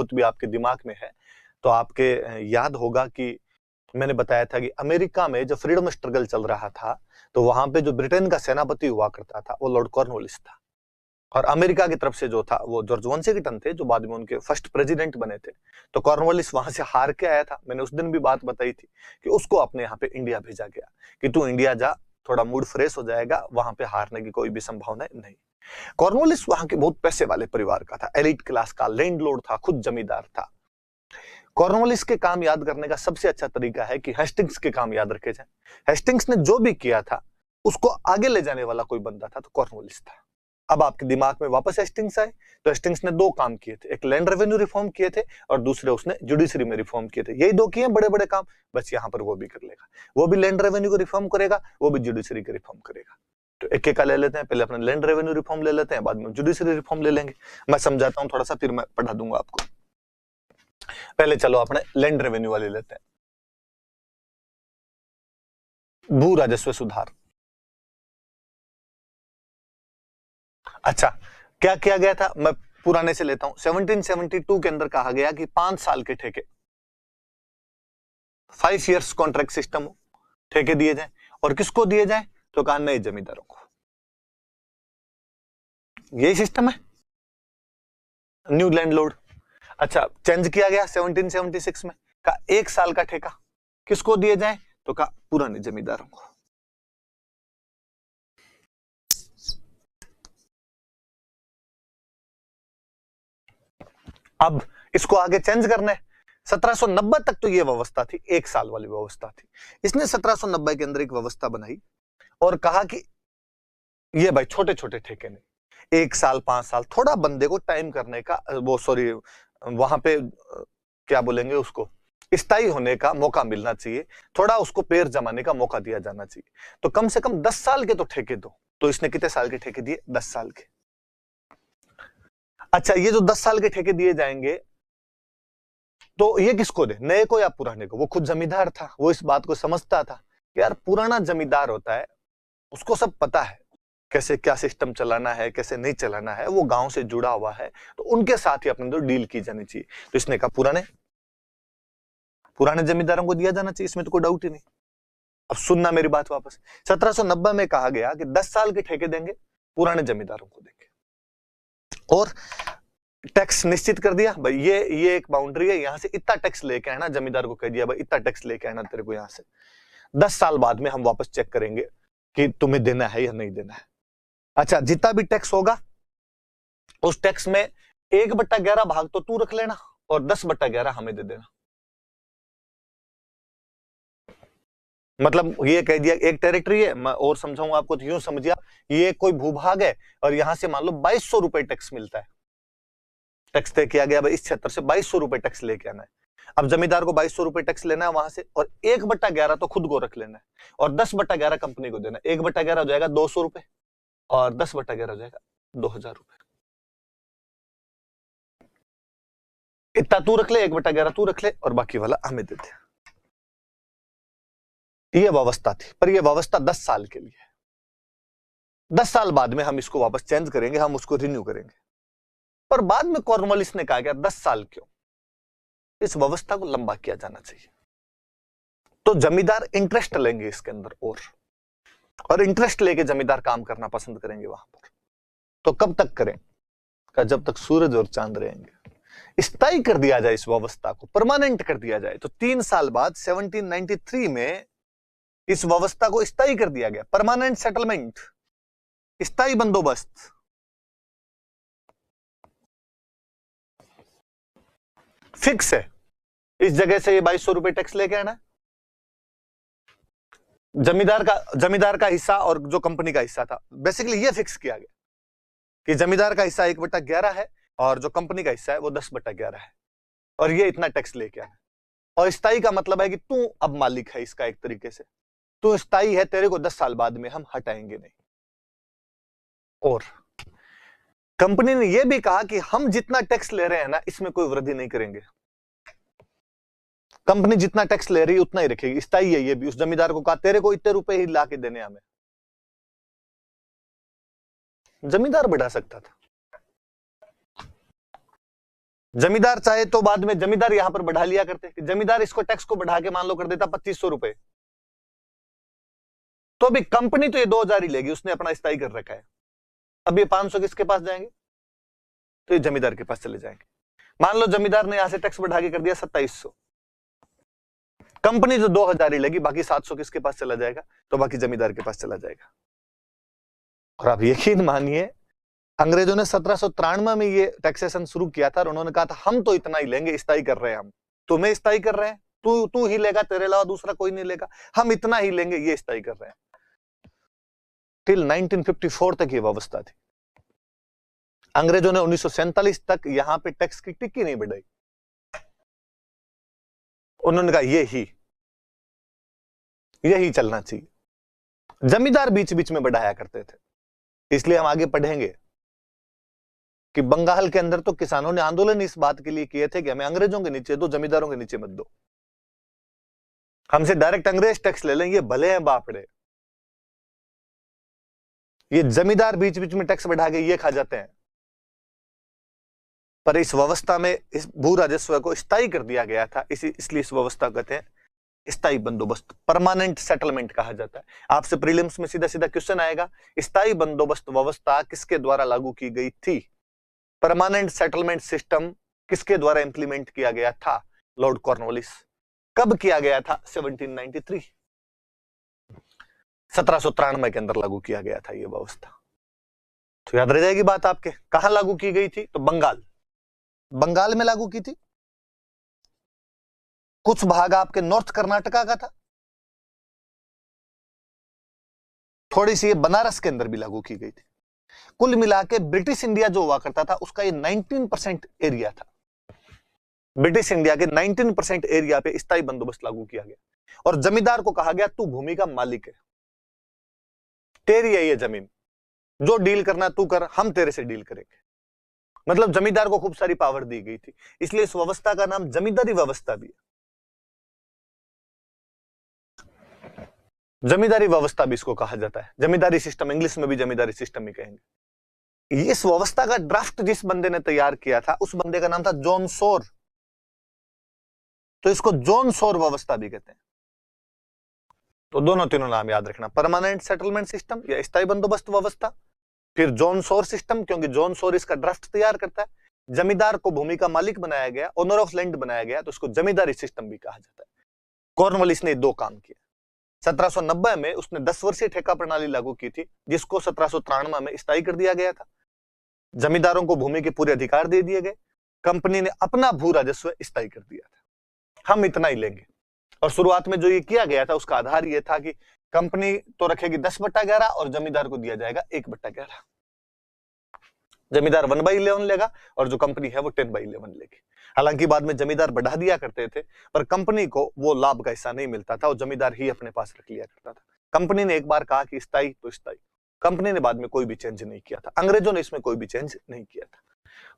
बहुत भी आपके दिमाग में है तो आपके याद होगा कि मैंने बताया था कि अमेरिका में जब फ्रीडम स्ट्रगल चल रहा था तो वहां पे जो ब्रिटेन का सेनापति हुआ करता था वो लॉर्ड कॉर्नवालिस था, और अमेरिका की तरफ से जो था वो जॉर्ज वाशिंगटन थे जो बाद में उनके फर्स्ट प्रेसिडेंट बने थे। तो कॉर्नवालिस वहां से हार के आया था। मैंने उस दिन भी बात बताई थी कि उसको अपने यहाँ पे इंडिया भेजा गया कि तू इंडिया जा, थोड़ा मूड फ्रेश हो जाएगा, वहां पे हारने की कोई भी संभावना नहीं। कॉर्नवालिस वहां के बहुत पैसे वाले परिवार का था, एलिट क्लास का, लैंडलॉर्ड था, खुद जमींदार था। कॉर्नवालिस के काम याद करने का सबसे अच्छा तरीका है कि हेस्टिंग्स के काम याद रखे जाए। हेस्टिंग्स ने जो भी किया था उसको आगे ले जाने वाला कोई बंदा था तो कॉर्नवालिस था। अब आपके दिमाग में वापस हेस्टिंग्स आए तो हेस्टिंग्स ने दो काम किए थे, एक लैंड रेवेन्यू रिफॉर्म किए थे और दूसरे उसने जुडिशरी में रिफॉर्म किए थे। यही दो किए बड़े बड़े काम, बस यहां पर वो भी कर लेगा, वो भी लैंड रेवेन्यू को रिफॉर्म करेगा, वो भी जुडिशरी का रिफॉर्म करेगा। तो एक एक का ले लेते हैं, पहले अपना लैंड रेवेन्यू रिफॉर्म ले लेते हैं, बाद में जुडिशरी रिफॉर्म ले लेंगे। मैं समझाता हूं थोड़ा सा, फिर मैं पढ़ा दूंगा आपको। पहले चलो अपने लैंड रेवेन्यू वाले लेते हैं, भू राजस्व सुधार। अच्छा, क्या किया गया था, मैं पुराने से लेता हूं। 1772 के अंदर कहा गया कि 5 साल के ठेके, 5 इयर्स कॉन्ट्रैक्ट सिस्टम ठेके दिए जाए, और किसको दिए जाए तो कहा नए जमींदारों को। यही सिस्टम है, न्यू लैंडलॉर्ड। अच्छा, चेंज किया गया 1776 में, कहा 1 साल का ठेका किसको दिए जाए तो कहा पुराने जमींदारों को। अब इसको आगे चेंज करना है। 1790 तक तो ये व्यवस्था थी, 1 साल वाली व्यवस्था थी। इसने 1790 के अंदर एक व्यवस्था बनाई और कहा कि ये भाई छोटे छोटे ठेके नहीं, 1 साल 5 साल, थोड़ा बंदे को टाइम करने का, वो सॉरी वहां पे क्या बोलेंगे उसको, स्थायी होने का मौका मिलना चाहिए, थोड़ा उसको पैर जमाने का मौका दिया जाना चाहिए। तो कम से कम 10 साल के तो ठेके दो। तो इसने कितने साल के ठेके दिए, 10 साल के। अच्छा, ये जो 10 साल के ठेके दिए जाएंगे तो ये किसको दे, नए को या पुराने को? वो खुद जमींदार था, वो इस बात को समझता था कि यार पुराना जमींदार होता है, उसको सब पता है कैसे क्या सिस्टम चलाना है, कैसे नहीं चलाना है, वो गांव से जुड़ा हुआ है, तो उनके साथ ही अपने तो डील की जानी चाहिए। तो इसने कहा पुराने जमींदारों को दिया जाना चाहिए, इसमें तो कोई डाउट ही नहीं। अब सुनना मेरी बात वापस, 1790 में कहा गया कि 10 साल के ठेके देंगे, पुराने जमींदारों को देंगे, और टैक्स निश्चित कर दिया भाई, ये एक बाउंड्री है, यहां से इतना टैक्स लेके आना, जमींदार को कह दिया भाई इतना टैक्स लेके आना तेरे को यहां से, 10 साल बाद में हम वापस चेक करेंगे कि तुम्हें देना है या नहीं देना है। अच्छा, जितना भी टैक्स होगा उस टैक्स में 1/11 भाग तो तू रख लेना और 10/11 हमें दे देना। मतलब ये कह दिया एक टेरिटरी है, मैं और समझाऊंगा आपको, तो यूं समझिए ये कोई भूभाग है और यहां से मान लो 2200 रुपए टैक्स मिलता है, टैक्स तय किया गया भाई इस क्षेत्र से 2200 रुपए टैक्स लेके आना है। अब जमींदार को 2200 रुपए टैक्स लेना है वहां से, और 1/11 तो खुद को रख लेना है और 10/11 कंपनी को देना है। 1/11 हो जाएगा 200 रुपए और 10/11 हो जाएगा 2000 रुपए। इतना तू रख ले, 1/11 तू रख ले और बाकी वाला हमें दे दे। ये व्यवस्था थी, पर यह व्यवस्था 10 साल के लिए है। 10 साल बाद में हम इसको वापस चेंज करेंगे, हम उसको रिन्यू करेंगे। पर बाद में कॉर्नवालिस ने कहा गया 10 साल क्यों, इस व्यवस्था को लंबा किया जाना चाहिए। तो जमींदार इंटरेस्ट लेंगे इसके अंदर, और इंटरेस्ट लेके जमींदार काम करना पसंद करेंगे वहां पर। तो कब तक करें, का जब तक सूरज और चांद रहेंगे। स्थायी कर दिया जाए इस व्यवस्था को, परमानेंट कर दिया जाए। तो 3 साल बाद 1793 में इस व्यवस्था को स्थायी कर दिया गया, परमानेंट सेटलमेंट, स्थायी बंदोबस्त। फिक्स है, इस जगह से ये 2200 रुपए टैक्स लेके आना, जमींदार का हिस्सा और जो कंपनी का हिस्सा था, बेसिकली ये फिक्स किया गया कि जमींदार का हिस्सा 1/11 है और जो कंपनी का हिस्सा है वो 10/11 है, और ये इतना टैक्स लेके आना। और स्थायी का मतलब है कि तू अब मालिक है इसका, एक तरीके से तू स्थायी है, तेरे को 10 साल बाद में हम हटाएंगे नहीं। और कंपनी ने यह भी कहा कि हम जितना टैक्स ले रहे हैं ना, इसमें कोई वृद्धि नहीं करेंगे। कंपनी जितना टैक्स ले रही है उतना ही रखेगी, स्थायी है ये भी। उस जमींदार को कहा तेरे को इतने रुपए ही ला के देने हमें, जमींदार बढ़ा सकता था। जमींदार चाहे तो बाद में जमींदार यहां पर बढ़ा लिया करते कि जमींदार इसको टैक्स को बढ़ा के मान लो कर देता 2500 रुपए, तो अभी कंपनी तो ये 2000 ही लेगी, उसने अपना स्थायी कर रखा है। अब ये 500 किसके पास जाएंगे? तो ये जमींदार के पास चले जाएंगे। मान लो जमींदार ने यहां से टैक्स बढ़ा के कर दिया 2700, कंपनी जो 2000 ही लेगी, बाकी 700 किसके पास चला जाएगा? तो बाकी जमींदार के पास चला जाएगा। और आप यकीन मानिए अंग्रेजों ने 1793 में ये टैक्सेशन शुरू किया था और उन्होंने कहा था हम तो इतना ही लेंगे, स्थायी कर रहे हैं हम, तुम्हें स्थायी कर रहे हैं, तू ही लेगा, तेरे अलावा दूसरा कोई नहीं लेगा, हम इतना ही लेंगे, ये स्थायी कर रहे हैं। टिल 1954 तक ये व्यवस्था थी। अंग्रेजों ने 1947 तक यहां पे टैक्स की टिक्की नहीं बढ़ाई। उन्होंने कहा यही चलना चाहिए। जमींदार बीच बीच में बढ़ाया करते थे। इसलिए हम आगे पढ़ेंगे कि बंगाल के अंदर तो किसानों ने आंदोलन इस बात के लिए किए थे कि हमें अंग्रेजों के नीचे दो, जमींदारों के नीचे मत दो, हमसे डायरेक्ट अंग्रेज टैक्स ले लें, ये भले हैं बापड़े, ये जमींदार बीच बीच में टैक्स बढ़ा के ये खा जाते हैं। पर इस व्यवस्था में इस भू राजस्व को स्थायी कर दिया गया था, इसलिए इस व्यवस्था को कहते हैं स्थायी बंदोबस्त, परमानेंट सेटलमेंट कहा जाता है। आपसे प्रीलिम्स में सीधा सीधा क्वेश्चन आएगा, स्थायी बंदोबस्त व्यवस्था किसके द्वारा लागू की गई थी? परमानेंट सेटलमेंट सिस्टम किसके द्वारा इंप्लीमेंट किया गया था? Lord Cornwallis. कब किया गया था? 1793, 1793 के अंदर लागू किया गया था यह व्यवस्था। तो याद रह जाएगी बात आपके। कहां लागू की गई थी? तो बंगाल में लागू की थी। कुछ भाग आपके नॉर्थ कर्नाटका का था, थोड़ी सी ये बनारस के अंदर भी लागू की गई थी। कुल मिला के ब्रिटिश इंडिया जो हुआ करता था उसका ये 19% एरिया था। ब्रिटिश इंडिया के 19% एरिया पे स्थायी बंदोबस्त लागू किया गया और जमींदार को कहा गया तू भूमि का मालिक है, तेरी है ये जमीन, जो डील करना तू कर, हम तेरे से डील करेंगे। मतलब जमींदार को खूब सारी पावर दी गई थी, इसलिए इस व्यवस्था का नाम जमींदारी व्यवस्था भी है। जमींदारी व्यवस्था भी इसको कहा जाता है, जमींदारी सिस्टम, इंग्लिश में भी जमींदारी सिस्टम ही कहेंगे। इस व्यवस्था का ड्राफ्ट जिस बंदे ने तैयार किया था उस बंदे का नाम था जॉन सोर, तो इसको जॉन सोर व्यवस्था भी कहते हैं। तो दोनों तीनों नाम याद रखना, परमानेंट सेटलमेंट सिस्टम या स्थायी बंदोबस्त व्यवस्था, फिर जॉन सोर सिस्टम, क्योंकि जॉन सोर इसका ड्राफ्ट तैयार करता है। जमींदार को भूमि का मालिक बनाया गया, ओनर ऑफ लैंड बनाया गया, तो इसको जमींदारी सिस्टम भी कहा जाता है। कॉर्नवालिस ने दो काम किए। 1790 में उसने 10 वर्षीय ठेका प्रणाली लागू की थी, जिसको 1793 में स्थायी कर दिया गया था। जमींदारों को भूमि के पूरे अधिकार दे दिए गए, कंपनी ने अपना भू राजस्व स्थायी कर दिया था, हम इतना ही लेंगे। और शुरुआत में जो ये किया गया था उसका आधार ये था कि कंपनी तो रखेगी 10/11 और जमींदार को दिया जाएगा 1/11। जमींदार 1/11 लेगा और जो कंपनी है वो 10/11 लेगी। हालांकि बाद में जमींदार बढ़ा दिया करते थे, पर कंपनी को वो लाभ का हिस्सा नहीं मिलता था और जमींदार ही अपने पास रख लिया करता था। कंपनी ने एक बार कहा कि स्थायी तो स्थायी, कंपनी ने बाद में कोई भी चेंज नहीं किया था, अंग्रेजों ने इसमें कोई भी चेंज नहीं किया था।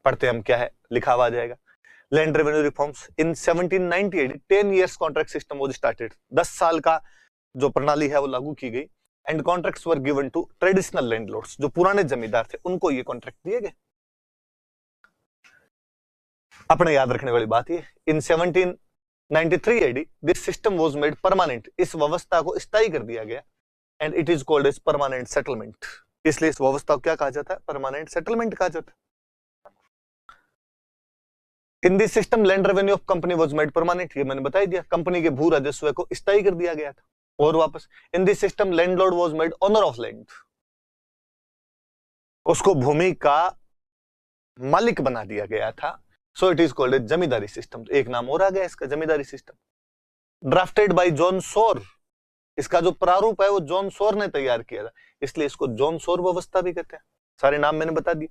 पढ़ते हम क्या है, लिखा हुआ जाएगा। Land revenue reforms in 1798 10 years contract system was started. 10 साल का जो प्रणाली है वो लागू की गई and contracts were given to traditional landlords, जो पुराने जमींदार थे उनको ये कॉन्ट्रैक्ट दिए गए। अपने याद रखने वाली बात ये, in 1793 AD this system was made permanent, इस व्यवस्था को स्थायी कर दिया गया and it is called as permanent settlement. इसलिए इस व्यवस्था को क्या कहा जाता है? परमानेंट सेटलमेंट कहा जाता है। इन this system land revenue of company was made permanent, ये मैंने बता ही दिया, कंपनी के भू राजस्व को स्थायी कर दिया गया था। और वापस, in this system landlord was made owner of land, उसको भूमि का मालिक बना दिया गया था। So it is called as zamindari system. एक नाम और आ गया इसका, zamindari system. Drafted by John Shore, इसका जो प्रारूप है वो जॉन सोर ने तैयार किया था, इसलिए इसको जॉन सोर व्यवस्था भी कहते हैं। सारे नाम मैंने बता दिए।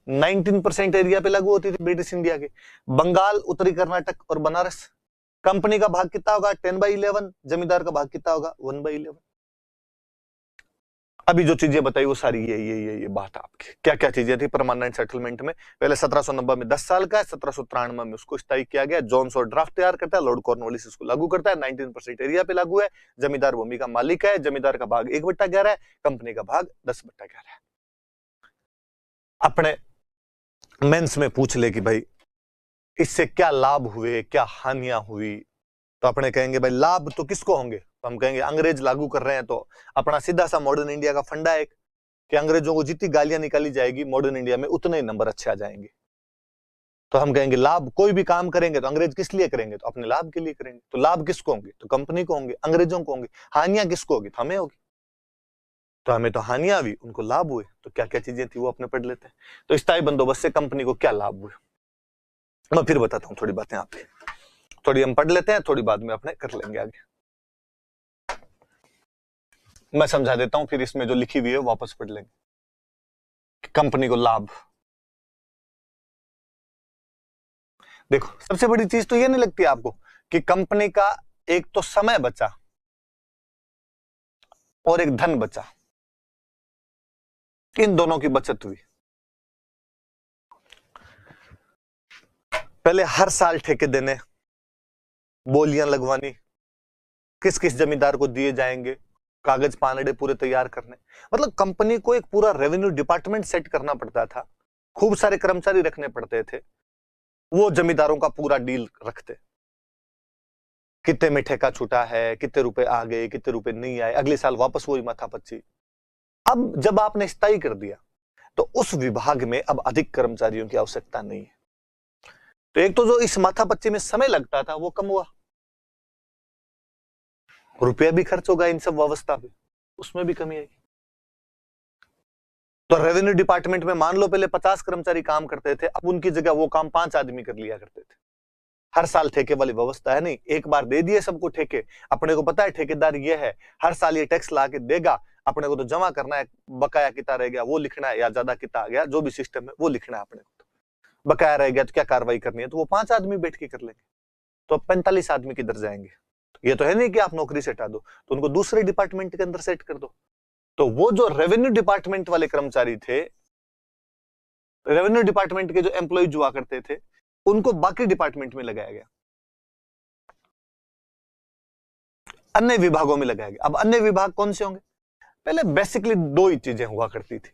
19% एरिया पे लागू होती थी ब्रिटिश इंडिया के। बंगाल, उत्तरी कर्नाटक और बनारस। कंपनी का भाग कितना होगा? 10/11। जमींदार का भाग कितना होगा? 1/11। अभी जो चीजें बताई वो सारी ये बात आपकी। क्या क्या चीजें थी परमानेंट सेटलमेंट में? पहले 1790 में 10 साल का है, 1793 में उसको स्थायी किया गया। जॉन सोर ड्राफ्ट तैयार करता है, लॉर्ड कॉर्नवालिस इसको लागू करता है। 19% एरिया पे लागू है। जमींदार भूमि का मालिक है, जमींदार का भाग 1/11 है, कंपनी का भाग 10/11 है। अपने मेंस में पूछ ले कि भाई इससे क्या लाभ हुए, क्या हानियां हुई। तो अपने कहेंगे भाई लाभ तो किसको होंगे, तो हम कहेंगे अंग्रेज लागू कर रहे हैं, तो अपना सीधा सा मॉडर्न इंडिया का फंडा है कि अंग्रेजों को जितनी गालियां निकाली जाएगी मॉडर्न इंडिया में उतने ही नंबर अच्छे आ जाएंगे। तो हम कहेंगे लाभ, कोई भी काम करेंगे तो अंग्रेज किस लिए करेंगे, तो अपने लाभ के लिए करेंगे। तो लाभ किसको होंगे, तो कंपनी को होंगे, अंग्रेजों को होंगे। हानियां किसको होगी, तो हमें होगी। तो हमें तो हानियां हुई, उनको लाभ हुए। तो क्या क्या चीजें थी वो अपने पढ़ लेते हैं। तो स्थायी बंदोबस्त से कंपनी को क्या लाभ हुए, मैं फिर बताता हूँ थोड़ी बातें आपके, थोड़ी हम पढ़ लेते हैं, थोड़ी बाद में अपने कर लेंगे आगे। मैं समझा देता हूं, फिर इसमें जो लिखी हुई है वापस पढ़ लेंगे। कंपनी को लाभ, देखो सबसे बड़ी चीज तो ये नहीं लगती आपको कि कंपनी का एक तो समय बचा और एक धन बचा, इन दोनों की बचत हुई। पहले हर साल ठेके देने, बोलियां लगवानी, किस किस जमींदार को दिए जाएंगे, कागज पानड़े पूरे तैयार करने। मतलब कंपनी को एक पूरा रेवेन्यू डिपार्टमेंट सेट करना पड़ता था, खूब सारे कर्मचारी रखने पड़ते थे, वो जमींदारों का पूरा डील रखते, कितने में ठेका छूटा है, कितने रुपए आ गए, कितने रुपए नहीं आए, अगले साल वापस वही माथापच्ची। अब जब आपने स्थायी कर दिया तो उस विभाग में अब अधिक कर्मचारियों की आवश्यकता नहीं है। तो एक तो जो इस माथापच्ची में समय लगता था वो कम हुआ, रुपया भी खर्च होगा इन सब व्यवस्था पे, उसमें भी कमी आएगी। तो रेवेन्यू डिपार्टमेंट में मान लो पहले 50 कर्मचारी काम करते थे, अब उनकी जगह वो काम 5 आदमी कर लिया करते थे। हर साल ठेके वाली व्यवस्था है नहीं, एक बार दे दिए सबको ठेके, अपने को पता है ठेकेदार ये है, हर साल ये टैक्स ला के देगा, अपने को तो जमा करना है, बकाया कितना रह गया वो लिखना है, या ज्यादा कितना आ गया, जो भी सिस्टम है वो लिखना है अपने को। बकाया रह गया तो क्या कार्रवाई करनी है, तो वो 5 आदमी बैठ के कर लेंगे। तो अब 45 आदमी किधर जाएंगे। ये तो है नहीं कि आप नौकरी से हटा दो, तो उनको दूसरे डिपार्टमेंट के अंदर सेट कर दो। तो वो जो रेवेन्यू डिपार्टमेंट वाले कर्मचारी थे, रेवेन्यू डिपार्टमेंट के जो एम्प्लॉयज हुआ करते थे, उनको बाकी डिपार्टमेंट में लगाया गया, अन्य विभागों में लगाया गया। अब अन्य विभाग कौन से होंगे, पहले बेसिकली दो ही चीजें हुआ करती थी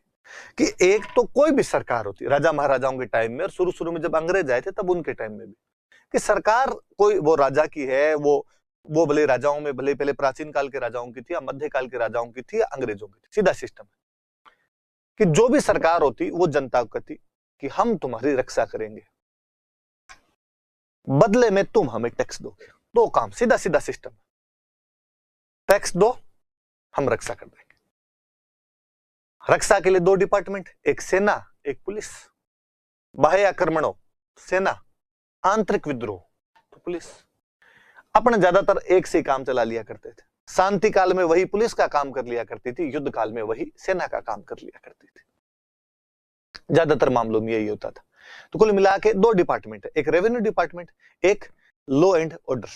कि एक तो कोई भी सरकार होती, राजा महाराजाओं के टाइम में और शुरू शुरू में जब अंग्रेज आए थे तब उनके टाइम में भी, कि सरकार कोई वो राजा की है, वो भले राजाओं में, भले पहले प्राचीन काल के राजाओं की थी या मध्य काल के राजाओं की थी या अंग्रेजों की थी, सीधा सिस्टम है कि जो भी सरकार होती वो जनता को कहती कि हम तुम्हारी रक्षा करेंगे, बदले में तुम हमें टैक्स दोगे। दो काम, सीधा सीधा सिस्टम, टैक्स दो हम रक्षा कर देंगे। रक्षा के लिए दो डिपार्टमेंट, एक सेना एक पुलिस, बाह्य आक्रमणों सेना, आंतरिक विद्रोह तो पुलिस। अपने ज्यादातर एक से काम चला लिया करते थे, शांति काल में वही पुलिस का काम कर लिया करती थी, युद्ध काल में वही सेना का काम कर लिया करती थी, ज्यादातर मामलों में यही होता था। तो कुल मिला के दो डिपार्टमेंट है, एक रेवेन्यू डिपार्टमेंट, एक लॉ एंड ऑर्डर,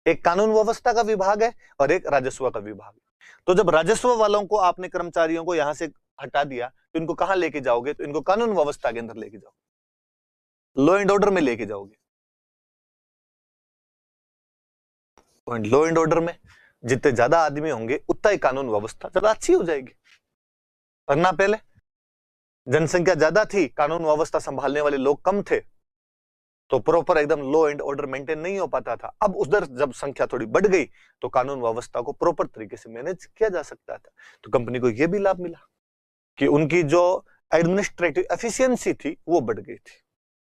एक कानून व्यवस्था का विभाग है और एक राजस्व का विभाग है। तो जब राजस्व वालों को आपने कर्मचारियों को यहां से हटा दिया तो इनको कहां लेके जाओगे, तो इनको कानून व्यवस्था के अंदर लेके जाओगे, लॉ एंड ऑर्डर में लेके जाओगे। लॉ एंड ऑर्डर में जितने ज्यादा आदमी होंगे उतना ही कानून व्यवस्था ज्यादा अच्छी हो जाएगी। वरना पहले जनसंख्या ज्यादा थी, कानून व्यवस्था संभालने वाले लोग कम थे, तो प्रॉपर एकदम लॉ एंड ऑर्डर मेंटेन नहीं हो पाता था। अब उधर जब संख्या थोड़ी बढ़ गई तो कानून व्यवस्था को प्रॉपर तरीके से मैनेज किया जा सकता था। तो कंपनी को यह भी लाभ मिला कि उनकी जो एडमिनिस्ट्रेटिव एफिशिएंसी थी वो बढ़ गई थी,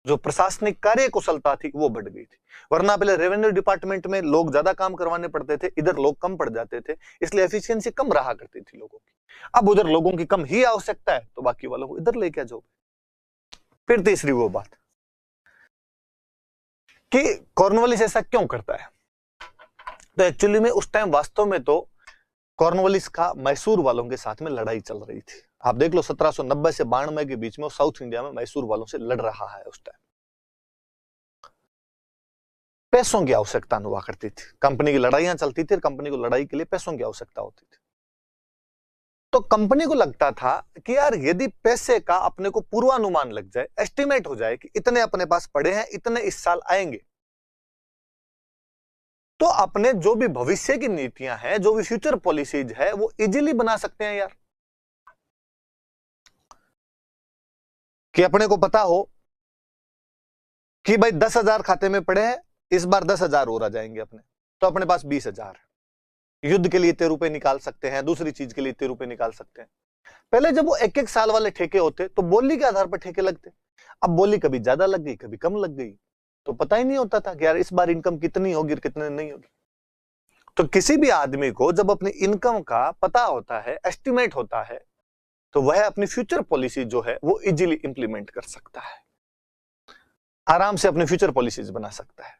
जो प्रशासनिक कार्य कुशलता थी वो बढ़ गई थी। वरना पहले रेवेन्यू डिपार्टमेंट में लोग ज्यादा काम करवाने पड़ते थे, इधर लोग कम पड़ जाते थे, इसलिए एफिशिएंसी कम रहा करती थी लोगों की। अब उधर लोगों की कम ही आवश्यकता है तो बाकी वालों को इधर लेके जाओ। फिर तीसरी वो बात कि कॉर्नवालिस ऐसा क्यों करता है, तो एक्चुअली में उस टाइम वास्तव में तो कॉर्नवालिस का मैसूर वालों के साथ में लड़ाई चल रही थी। आप देख लो 1790 से 92 के बीच में वो साउथ इंडिया में मैसूर वालों से लड़ रहा है। उस टाइम पैसों की आवश्यकता हुआ करती थी, कंपनी की लड़ाइयां चलती थी, कंपनी को लड़ाई के लिए पैसों की आवश्यकता होती थी। तो कंपनी को लगता था कि यार यदि पैसे का अपने को पूर्वानुमान लग जाए, एस्टिमेट हो जाए कि इतने अपने पास पड़े हैं, इतने इस साल आएंगे, तो अपने जो भी भविष्य की नीतियां हैं, जो भी फ्यूचर पॉलिसीज है, वो इजीली बना सकते हैं यार। कि अपने को पता हो कि भाई 10,000 खाते में पड़े हैं, इस बार 10,000 और आ जाएंगे अपने, तो अपने पास 20,000 है। युद्ध के लिए इतने रुपए निकाल सकते हैं, दूसरी चीज के लिए इतने रुपए निकाल सकते हैं। पहले जब वो एक एक साल वाले ठेके होते तो बोली के आधार पर ठेके लगते। अब बोली कभी ज्यादा लग गई, कभी कम लग गई, तो पता ही नहीं होता था कि यार इस बार इनकम कितनी होगी और कितनी नहीं होगी। तो किसी भी आदमी को जब अपनी इनकम का पता होता है, एस्टिमेट होता है, तो वह अपनी फ्यूचर पॉलिसी जो है वो इजीली इंप्लीमेंट कर सकता है, आराम से अपनी फ्यूचर पॉलिसीज बना सकता है।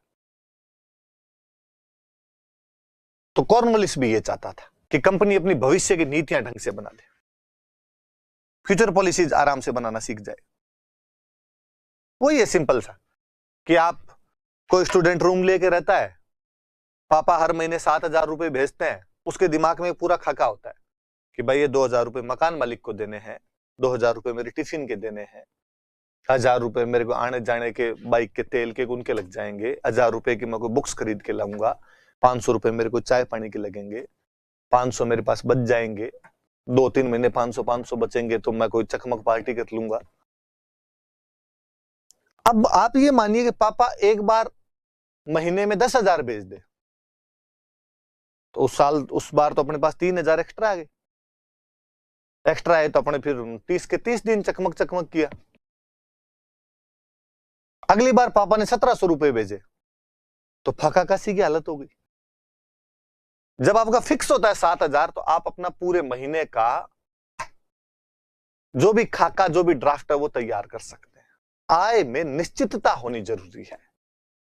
तो कॉर्नवालिस भी ये चाहता था कि कंपनी अपनी भविष्य की नीतियां ढंग से बना दे, फ्यूचर पॉलिसीज आराम से बनाना सीख जाए। वही है सिंपल सा कि आप कोई स्टूडेंट रूम लेके रहता है, पापा हर महीने 7,000 रुपए भेजते हैं, उसके दिमाग में पूरा खाका होता है कि भाई ये 2,000 रुपए मकान मालिक को देने हैं, 2,000 रुपए मेरे टिफिन के देने हैं, 1,000 रुपए मेरे को आने जाने के बाइक के तेल के उनके लग जाएंगे, 1,000 रुपए की मैं कोई बुक्स खरीद के लाऊंगा, 500 रुपए मेरे को चाय पानी के लगेंगे, 500 मेरे पास बच जाएंगे, 2-3 महीने 500 बचेंगे तो मैं कोई चकमक पार्टी कर लूंगा। अब आप ये मानिए कि पापा एक बार महीने में 10,000 भेज दे, तो उस बार तो अपने पास 3,000 एक्स्ट्रा आ गए। एक्स्ट्रा है तो अपने फिर 30 के 30 दिन चकमक चकमक किया। अगली बार पापा ने 1,700 रुपए भेजे तो फकाकासी की हालत हो गई। जब आपका फिक्स होता है 7,000 तो आप अपना पूरे महीने का जो भी खाका, जो भी ड्राफ्ट है वो तैयार कर सकते हैं। आय में निश्चितता होनी जरूरी है।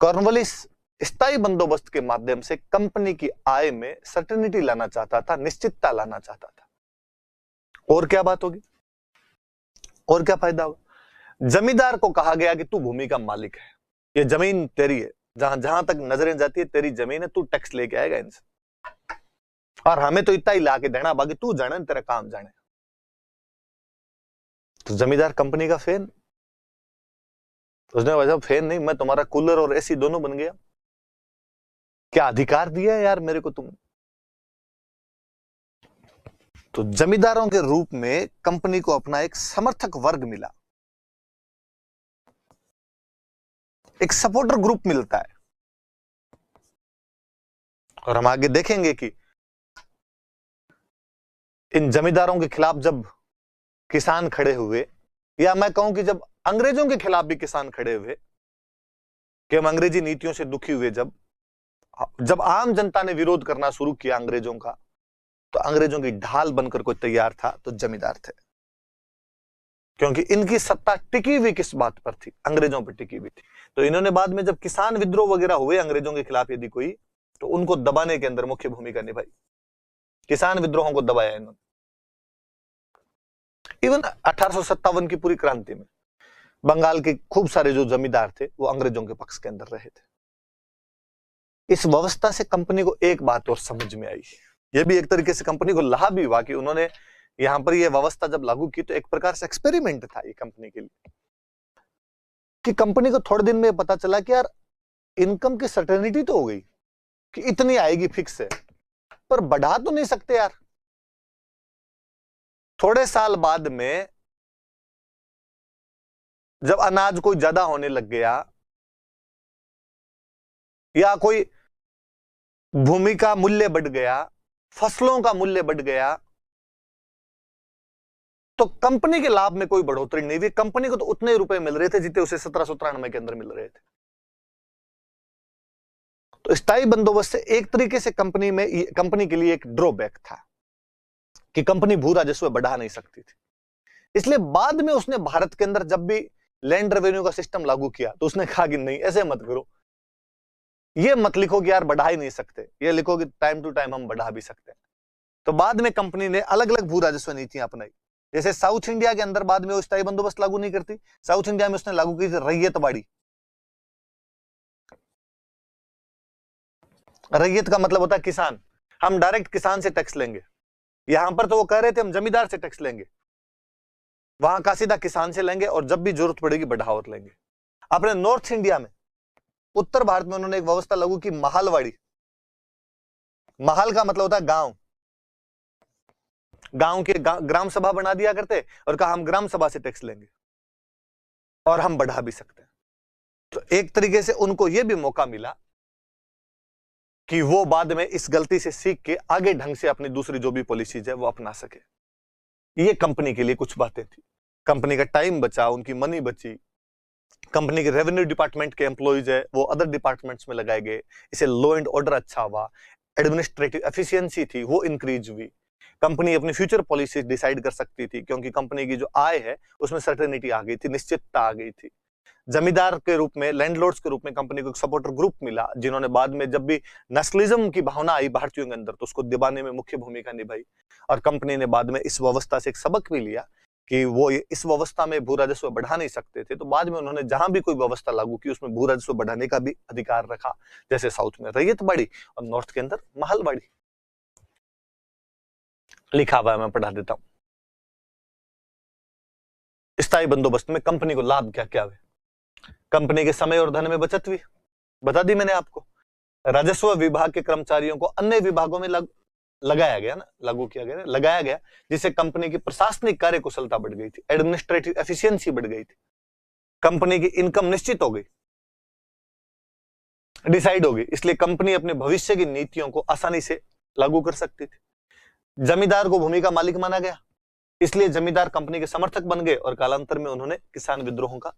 कॉर्नवालिस स्थायी बंदोबस्त के माध्यम से कंपनी की आय में सर्टेनिटी लाना चाहता था, निश्चितता लाना चाहता था। और क्या बात होगी, और क्या फायदा होगा? जमींदार को कहा गया कि तू भूमि का मालिक है, ये जमीन तेरी है, जहां जहां तक नजरें जाती है तेरी जमीन है, तू टैक्स लेके आएगा इनसे, और हमें तो इतना ही ला के देना, बाकी तू जाने तेरा काम जाने। तो जमींदार कंपनी का फैन, उसने वजह फैन नहीं, मैं तुम्हारा कूलर और एसी दोनों बन गया। क्या अधिकार दिया है यार मेरे को तुम? तो जमींदारों के रूप में कंपनी को अपना एक समर्थक वर्ग मिला, एक सपोर्टर ग्रुप मिलता है। और हम आगे देखेंगे कि इन जमींदारों के खिलाफ जब किसान खड़े हुए, या मैं कहूं कि जब अंग्रेजों के खिलाफ भी किसान खड़े हुए, कि हम अंग्रेजी नीतियों से दुखी हुए, जब आम जनता ने विरोध करना शुरू किया अंग्रेजों का, तो अंग्रेजों की ढाल बनकर कोई तैयार था तो जमींदार थे। क्योंकि इनकी सत्ता टिकी हुई किस बात पर थी? अंग्रेजों पर टिकी हुई थी। तो इन्होंने बाद में जब किसान विद्रोह वगैरह हुए अंग्रेजों के खिलाफ यदि कोई, तो उनको दबाने के अंदर मुख्य भूमिका निभाई, किसान विद्रोहों को दबाया इन्होंने। इवन 1857 की पूरी क्रांति में बंगाल के खूब सारे जो जमींदार थे वो अंग्रेजों के पक्ष के अंदर रहे थे। इस व्यवस्था से कंपनी को एक बात और समझ में आई, ये भी एक तरीके से कंपनी को लाभ भी हुआ कि उन्होंने यहां पर यह व्यवस्था जब लागू की तो एक प्रकार से एक्सपेरिमेंट था ये कंपनी के लिए, कि कंपनी को थोड़े दिन में पता चला कि यार इनकम की सर्टेनिटी तो हो गई कि इतनी आएगी फिक्स है, पर बढ़ा तो नहीं सकते यार। थोड़े साल बाद में जब अनाज कोई ज्यादा होने लग गया, या कोई भूमि का मूल्य बढ़ गया, फसलों का मूल्य बढ़ गया, तो कंपनी के लाभ में कोई बढ़ोतरी नहीं हुई। कंपनी को तो उतने रुपए मिल रहे थे जितने उसे 1793 के अंदर मिल रहे थे। तो स्थायी बंदोबस्त से एक तरीके से कंपनी के लिए एक ड्रॉबैक था कि कंपनी भू राजस्व बढ़ा नहीं सकती थी। इसलिए बाद में उसने भारत के अंदर जब भी लैंड रेवेन्यू का सिस्टम लागू किया तो उसने कहा कि नहीं, ऐसे मत करो, ये मत लिखो कि यार बढ़ा ही नहीं सकते, ये लिखो कि टाइम टू टाइम हम बढ़ा भी सकते हैं। तो बाद में कंपनी ने अलग अलग भू राजस्व नीतियां अपनाई। जैसे साउथ इंडिया के अंदर बाद में वो स्थायी बंदोबस्त लागू नहीं करती, साउथ इंडिया में उसने लागू की थी रैयतवाड़ी। रैयत का मतलब होता है किसान, हम डायरेक्ट किसान से टैक्स लेंगे। यहां पर तो वो कह रहे थे हम जमींदार से टैक्स लेंगे, वहां का सीधा किसान से लेंगे और जब भी जरूरत पड़ेगी बढ़ावत लेंगे। अपने नॉर्थ इंडिया में, उत्तर भारत में उन्होंने एक व्यवस्था लागू की महालवाड़ी। महाल का मतलब होता है गांव, गांव के ग्राम सभा बना दिया करते और कहा हम ग्राम सभा से टैक्स लेंगे और हम बढ़ा भी सकते हैं। तो एक तरीके से उनको यह भी मौका मिला कि वो बाद में इस गलती से सीख के आगे ढंग से अपनी दूसरी जो भी पॉलिसीज है वो अपना सके। ये कंपनी के लिए कुछ बातें थी। कंपनी का टाइम बचा, उनकी मनी बची, कंपनी के रेवेन्यू डिपार्टमेंट के एम्प्लॉइज है वो अदर डिपार्टमेंट्स में लगाए गए, इसे लॉ एंड ऑर्डर अच्छा हुआ, एडमिनिस्ट्रेटिव एफिशिएंसी थी वो इंक्रीज हुई, कंपनी अपनी फ्यूचर पॉलिसी डिसाइड कर सकती थी क्योंकि कंपनी की जो आय है उसमें सर्टेनिटी आ गई थी, निश्चितता आ गई थी। जमींदार के रूप में, लैंडलॉर्ड्स के रूप में कंपनी को एक सपोर्टर ग्रुप मिला जिन्होंने बाद में जब भी नेशनलिज्म की भावना आई भारतीयों के अंदर तो उसको दबाने में मुख्य भूमिका निभाई। और कंपनी ने बाद में इस व्यवस्था से एक सबक भी लिया कि वो इस व्यवस्था में भू राजस्व बढ़ा नहीं सकते थे, तो बाद में उन्होंने जहां भी कोई व्यवस्था लागू की उसमें भू राजस्व बढ़ाने का भी अधिकार रखा, जैसे साउथ में रैयतबाड़ी और नॉर्थ के अंदर महलबाड़ी। लिखा हुआ है, मैं पढ़ा देता हूं। स्थायी बंदोबस्त में कंपनी को लाभ क्या क्या हुए। कंपनी के समय और धन में बचत हुई, बता दी मैंने आपको। राजस्व विभाग के कर्मचारियों को अन्य विभागों में लगाया गया ना, लागू किया गया, लगाया गया, जिससे कंपनी की प्रशासनिक कार्य कुशलता बढ़ गई थी, एडमिनिस्ट्रेटिव एफिशिएंसी बढ़ गई थी, कंपनी की इनकम निश्चित हो गई, डिसाइड हो गई, इसलिए कंपनी अपने भविष्य की नीतियों को आसानी से लागू कर सकती थी। जमींदार को भूमि का मालिक माना गया, इसलिए जमींदार कंपनी के समर्थक बन गए और कालांतर में उन्होंने किसान विद्रोहों का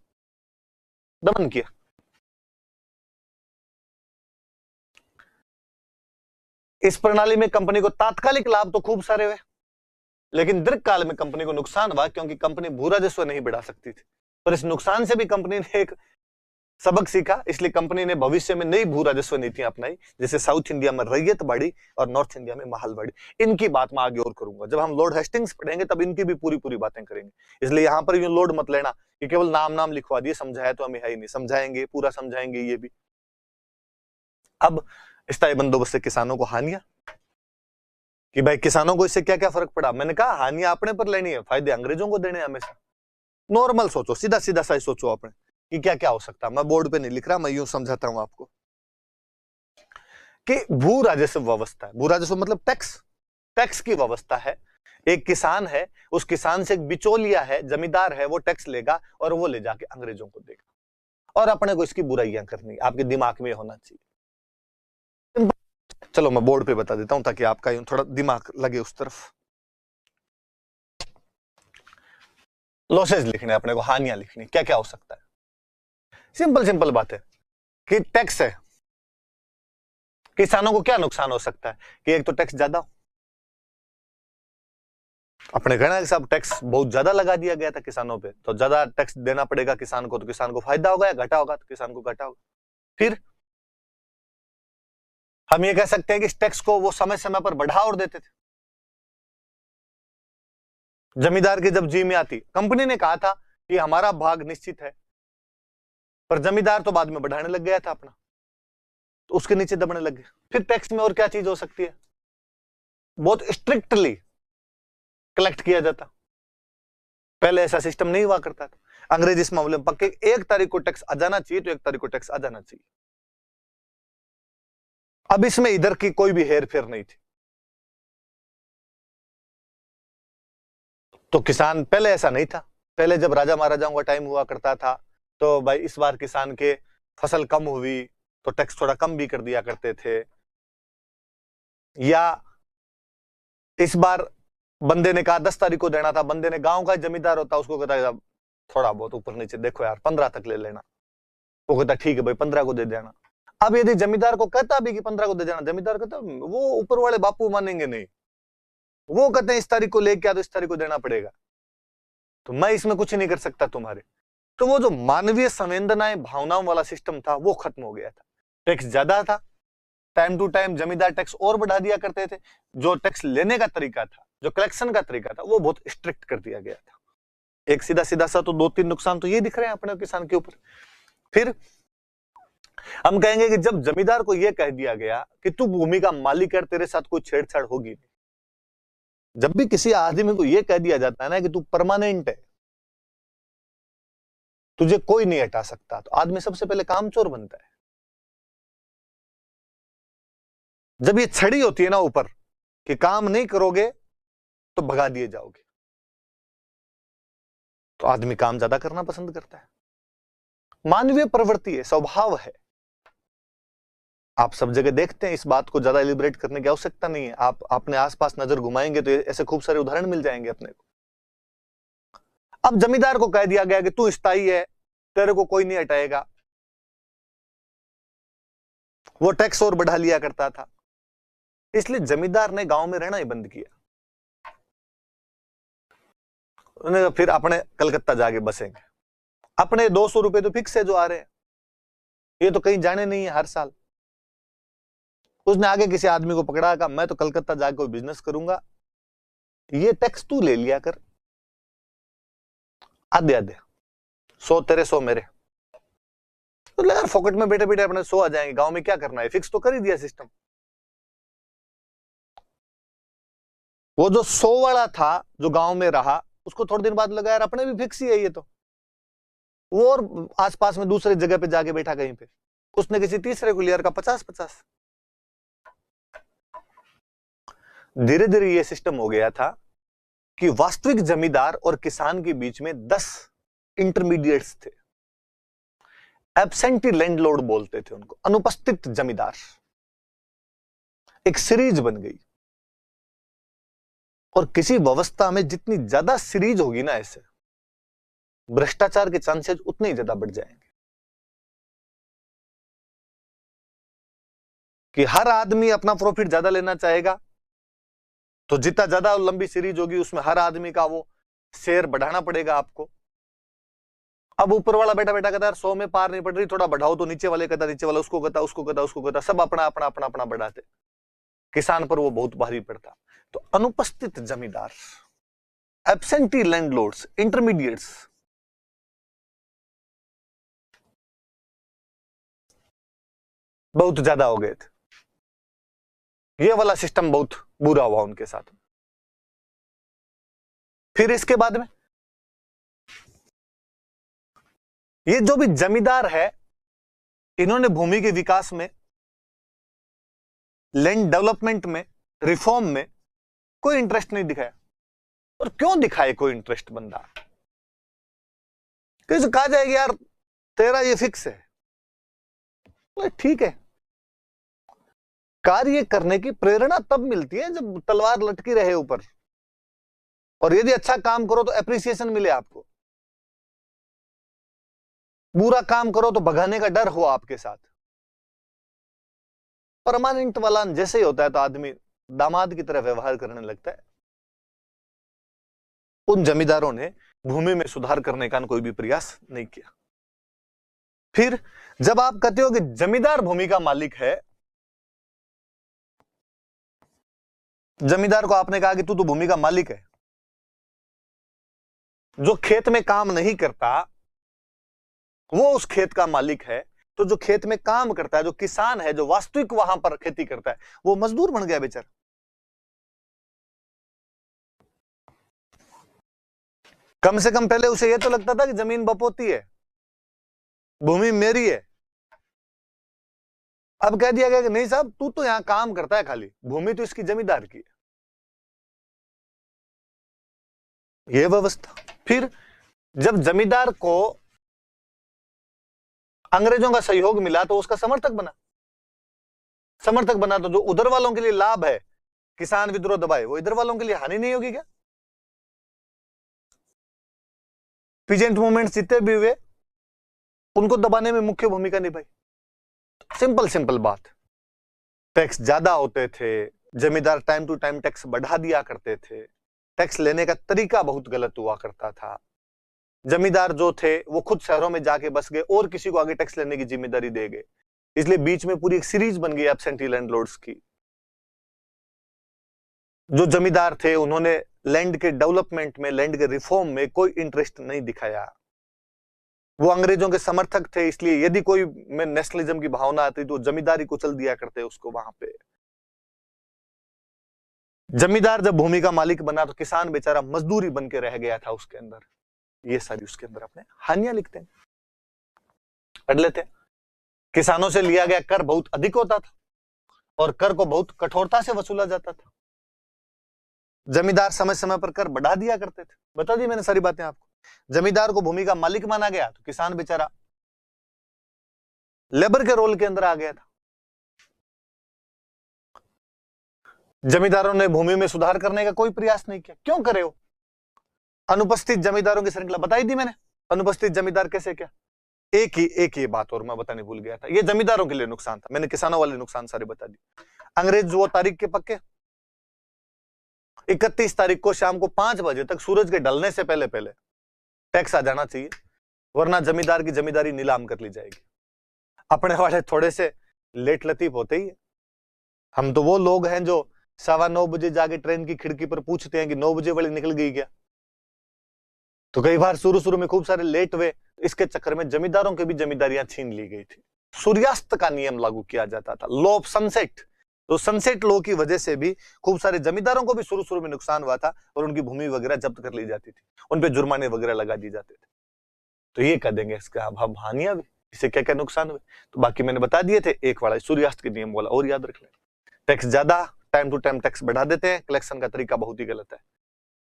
दमन किया। इस प्रणाली में कंपनी को तात्कालिक लाभ तो खूब सारे हुए, लेकिन दीर्घकाल में कंपनी को नुकसान हुआ क्योंकि कंपनी भू राजस्व नहीं बढ़ा सकती थी। पर इस नुकसान से भी कंपनी ने एक सबक सीखा, इसलिए कंपनी ने भविष्य में नई भू राजस्व नीतियां अपनाई, जैसे साउथ इंडिया में रैयतबाड़ी और नॉर्थ इंडिया में महलबाड़ी। इनकी बात मैं आगे और करूंगा, जब हम लॉर्ड हेस्टिंग्स पढ़ेंगे तब इनकी भी पूरी पूरी बातें करेंगे। इसलिए यहां पर यूं लोड मत लेना कि केवल नाम नाम लिखवा दिए, समझाया तो हमें है ही नहीं, समझाएंगे, पूरा समझाएंगे ये भी। अब स्थायी बंदोबस्त से किसानों को हानियां, कि भाई किसानों को इससे क्या क्या फर्क पड़ा। मैंने कहा हानियां अपने पर लेनी है, फायदे अंग्रेजों को देने हमेशा। नॉर्मल सोचो, सीधा सीधा सा सोचो आपने कि क्या क्या हो सकता है। मैं बोर्ड पे नहीं लिख रहा, मैं यूं समझाता हूं आपको कि भू राजस्व व्यवस्था है, भू राजस्व मतलब टैक्स, टैक्स की व्यवस्था है। एक किसान है, उस किसान से एक बिचौलिया है, जमींदार है, वो टैक्स लेगा और वो ले जाके अंग्रेजों को देगा, और अपने को इसकी बुराइयां करनी, आपके दिमाग में होना चाहिए। चलो मैं बोर्ड पे बता देता हूं ताकि आपका यूं थोड़ा दिमाग लगे उस तरफ। लॉसेज लिखने अपने को, हानियां लिखनी, क्या क्या हो सकता है। सिंपल सिंपल बात है कि टैक्स है, किसानों को क्या नुकसान हो सकता है कि एक तो टैक्स ज्यादा हो, अपने कहना कि साहब टैक्स बहुत ज्यादा लगा दिया गया था किसानों पे, तो ज्यादा टैक्स देना पड़ेगा किसान को, तो किसान को फायदा होगा या घाटा होगा, तो किसान को घाटा होगा। फिर हम ये कह सकते हैं कि इस टैक्स को वो समय समय पर बढ़ा और देते थे। जमींदार की जब जी में आती, कंपनी ने कहा था कि हमारा भाग निश्चित है, पर जमींदार तो बाद में बढ़ाने लग गया था अपना, तो उसके नीचे दबने लग गए। फिर टैक्स में और क्या चीज हो सकती है, बहुत स्ट्रिक्टली कलेक्ट किया जाता, पहले ऐसा सिस्टम नहीं हुआ करता था। अंग्रेज इस मामले में पक्के, 1 तारीख को टैक्स आ जाना चाहिए तो 1 तारीख को टैक्स आ जाना चाहिए। अब इसमें इधर की कोई भी हेर फेर नहीं थी, तो किसान, पहले ऐसा नहीं था। पहले जब राजा महाराजाओं का टाइम हुआ करता था तो भाई इस बार किसान के फसल कम हुई तो टैक्स थोड़ा कम भी कर दिया करते थे, या इस बार बंदे ने कहा 10 तारीख को देना था, बंदे ने, गांव का जमींदार होता उसको कहता थोड़ा बहुत ऊपर नीचे देखो यार 15 तक ले लेना, वो कहता ठीक है भाई 15 को दे देना। अब यदि जमींदार को कहता भी कि 15 को दे देना, जमींदार कहता वो ऊपर वाले बापू मानेंगे नहीं, वो कहते हैं इस तारीख को लेके आ तो इस तारीख को देना पड़ेगा, तो मैं इसमें कुछ नहीं कर सकता तुम्हारे। तो वो जो मानवीय संवेदनाएं, भावनाओं वाला सिस्टम था वो खत्म हो गया था। टैक्स ज्यादा था, टाइम टू टाइम जमींदार टैक्स और बढ़ा दिया करते थे, जो टैक्स लेने का तरीका था, जो कलेक्शन का तरीका था, वो बहुत स्ट्रिक्ट कर दिया गया था। एक सीधा सीधा सा तो 2-3 नुकसान तो ये दिख रहे हैं अपने किसान के ऊपर। फिर हम कहेंगे कि जब जमींदार को यह कह दिया गया कि तू भूमि का मालिक है, तेरे साथ कोई छेड़छाड़ होगी नहीं। जब भी किसी आदमी को यह कह दिया जाता है ना कि तू परमानेंट है, तुझे कोई नहीं हटा सकता, तो आदमी सबसे पहले कामचोर बनता है। जब ये छड़ी होती है ना ऊपर कि काम नहीं करोगे तो भगा दिए जाओगे, तो आदमी काम ज्यादा करना पसंद करता है। मानवीय प्रवृत्ति है, स्वभाव है। आप सब जगह देखते हैं, इस बात को ज्यादा एलिब्रेट करने की आवश्यकता नहीं है। आप अपने आसपास नजर घुमाएंगे तो ऐसे खूब सारे उदाहरण मिल जाएंगे अपने को। अब जमींदार को कह दिया गया कि तू स्थायी है, तेरे को कोई नहीं हटाएगा। वो टैक्स और बढ़ा लिया करता था, इसलिए जमींदार ने गांव में रहना ही बंद किया। उन्हें फिर अपने कलकत्ता जाके बसेंगे। अपने 200 रुपए तो फिक्स है जो आ रहे हैं, ये तो कहीं जाने नहीं है हर साल। उसने आगे किसी आदमी को पकड़ा, कहा मैं तो कलकत्ता जाके कोई बिजनेस करूंगा, ये टैक्स तू ले लिया कर, आधे आधे, 100 तेरे 100 मेरे। तो यार फोकट में बैठे बैठे अपने 100 आ जाएंगे, गांव में क्या करना है, फिक्स तो कर ही दिया सिस्टम। वो जो 100 वाला था जो गांव में रहा, उसको थोड़े दिन बाद लगा यार अपने भी फिक्स ही है ये तो, वो और आसपास में दूसरे जगह पे जाके बैठा कहीं पे, उसने किसी तीसरे को लिया का 50-50। धीरे धीरे ये सिस्टम हो गया था कि वास्तविक जमींदार और किसान के बीच में 10 इंटरमीडिएट्स थे। एब्सेंटी लैंडलॉर्ड बोलते थे उनको, अनुपस्थित जमींदार। एक सीरीज बन गई, और किसी व्यवस्था में जितनी ज्यादा सीरीज होगी ना, ऐसे भ्रष्टाचार के चांसेस उतने ही ज्यादा बढ़ जाएंगे। कि हर आदमी अपना प्रॉफिट ज्यादा लेना चाहेगा, तो जितना ज्यादा लंबी सीरीज होगी उसमें हर आदमी का वो शेयर बढ़ाना पड़ेगा आपको। अब ऊपर वाला बैठा बैठा कहता है 100 में पार नहीं पड़ रही, थोड़ा बढ़ाओ, तो नीचे वाले कहता, नीचे वाला उसको कहता, उसको कहता, उसको कहता, सब अपना अपना अपना अपना बढ़ाते। किसान पर वो बहुत भारी पड़ता। तो अनुपस्थित जमींदार, एब्सेंटी लैंडलॉर्ड्स, इंटरमीडिएट्स, बहुत ज्यादा हो गए थे। ये वाला सिस्टम बहुत बुरा हुआ उनके साथ। फिर इसके बाद में ये जो भी जमींदार है, इन्होंने भूमि के विकास में, लैंड डेवलपमेंट में, रिफॉर्म में कोई इंटरेस्ट नहीं दिखाया। और क्यों दिखाए कोई इंटरेस्ट बंदा? किसी कहा जाएगा यार तेरा ये फिक्स है, ठीक है। कार्य करने की प्रेरणा तब मिलती है जब तलवार लटकी रहे ऊपर, और यदि अच्छा काम करो तो एप्रिसिएशन मिले आपको, बुरा काम करो तो भगाने का डर हो आपके साथ। परमानेंट वाला जैसे ही होता है तो आदमी दामाद की तरह व्यवहार करने लगता है। उन जमींदारों ने भूमि में सुधार करने का कोई भी प्रयास नहीं किया। फिर जब आप कहते हो कि जमींदार भूमि का मालिक है, जमींदार को आपने कहा कि तू तो भूमि का मालिक है, जो खेत में काम नहीं करता वो उस खेत का मालिक है, तो जो खेत में काम करता है, जो किसान है, जो वास्तविक वहां पर खेती करता है, वो मजदूर बन गया बेचारा। कम से कम पहले उसे यह तो लगता था कि जमीन बपोती है, भूमि मेरी है। अब कह दिया गया कि नहीं साहब, तू तो यहां काम करता है खाली, भूमि तो इसकी जमींदार की है। यह व्यवस्था। फिर जब जमींदार को अंग्रेजों का सहयोग मिला तो उसका समर्थक बना। समर्थक बना तो जो उधर वालों के लिए लाभ है, किसान विद्रोह दबाए, वो इधर वालों के लिए हानि नहीं होगी क्या? पीजेंट मूवमेंट जितने भी हुए, उनको दबाने में मुख्य भूमिका निभाई। सिंपल सिंपल बात। टैक्स ज्यादा होते थे, जमींदार टाइम टू टाइम टैक्स बढ़ा दिया करते थे, टैक्स लेने का तरीका बहुत गलत हुआ करता था। जमींदार जो थे वो खुद शहरों में जाके बस गए और किसी को आगे टैक्स लेने की जिम्मेदारी दे गए, इसलिए बीच में पूरी एक सीरीज बन गई एब्सेंटी लैंडलॉर्ड्स की। जो जमींदार थे उन्होंने लैंड के डेवलपमेंट में, लैंड के रिफॉर्म में कोई इंटरेस्ट नहीं दिखाया। वो अंग्रेजों के समर्थक थे, इसलिए यदि कोई में नेशनलिज्म की भावना आती तो जमींदारी को चल दिया करते उसको वहां पे। जमींदार जब भूमि का मालिक बना तो किसान बेचारा मजदूरी बन के रह गया था उसके अंदर। ये सारी उसके अंदर अपने हानियां लिखते हैं, पढ़ लेते हैं। किसानों से लिया गया कर बहुत अधिक होता था और कर को बहुत कठोरता से वसूला जाता था। जमींदार समय समय पर कर बढ़ा दिया करते थे। बता दी मैंने सारी बातें आपको। जमींदार को भूमि का मालिक माना गया तो किसान बेचारा लेबर के रोल के अंदर आ गया था। जमींदारों ने भूमि में सुधार करने का कोई प्रयास नहीं किया। क्यों करे हो? अनुपस्थित जमींदारों की श्रृंखला बताई थी मैंने। अनुपस्थित जमींदार कैसे क्या? एक ही बात और मैं बताने भूल गया था। ये जमींदारों के लिए नुकसान था, मैंने किसानों वाले नुकसान सारे बता दिए। अंग्रेज वो तारीख के पक्के, 31 तारीख को शाम को 5 बजे तक सूरज के ढलने से पहले पहले टैक्स आ जाना चाहिए, वरना जमींदार की जमींदारी नीलाम कर ली जाएगी। अपने वाले थोड़े से लेट लतीफ होते ही है। हम तो वो लोग हैं जो 9:15 बजे जाके ट्रेन की खिड़की पर पूछते हैं कि 9 बजे वाली निकल गई क्या। तो कई बार शुरू में खूब सारे लेट हुए, इसके चक्कर में जमींदारों की भी जमींदारियां छीन ली गई थी। सूर्यास्त का नियम लागू किया जाता था, लॉ ऑफ सनसेट। तो सनसेट लॉ की वजह से भी खूब सारे जमींदारों को भी शुरू में नुकसान हुआ था और उनकी भूमि वगैरह जब्त कर ली जाती थी, उन पे जुर्माने वगैरह लगा दिए जाते थे। तो ये कह देंगे इसका हम हानियां भी, इससे क्या क्या नुकसान हुए, तो बाकी मैंने बता दिए थे। एक वाला सूर्यास्त के नियम वाला और याद रख लें। टैक्स ज्यादा, टाइम टू टाइम टैक्स बढ़ा देते हैं, कलेक्शन का तरीका बहुत ही गलत है।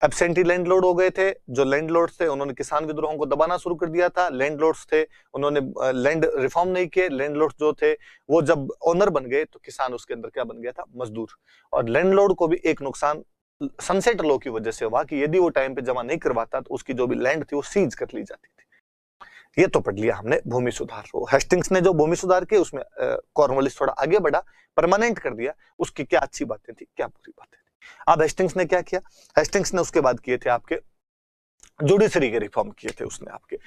एब्सेंटी लैंडलॉर्ड हो गए थे, जो लैंडलॉर्ड थे उन्होंने किसान विद्रोहों को दबाना शुरू कर दिया था। लैंडलॉर्ड्स थे, उन्होंने लैंड रिफॉर्म नहीं किए। लैंडलॉर्ड जो थे वो जब ओनर बन गए तो किसान उसके अंदर क्या बन गया था? मजदूर। और लैंडलॉर्ड को भी एक नुकसान सनसेट लॉ की वजह से हुआ कि यदि वो टाइम पे जमा नहीं करवाता तो उसकी जो भी लैंड थी वो सीज कर ली जाती थी। ये तो पढ़ लिया हमने भूमि सुधार। हेस्टिंग्स ने जो भूमि सुधार किए उसमें कॉर्नवालिस थोड़ा आगे बढ़ा, परमानेंट कर दिया। उसकी क्या अच्छी बातें थी, क्या बुरी बातें थी। अब हेस्टिंग्स ने क्या किया? हेस्टिंग्स ने उसके बाद किए थे आपके जुडिशरी के रिफॉर्म किए थे उसने आपके।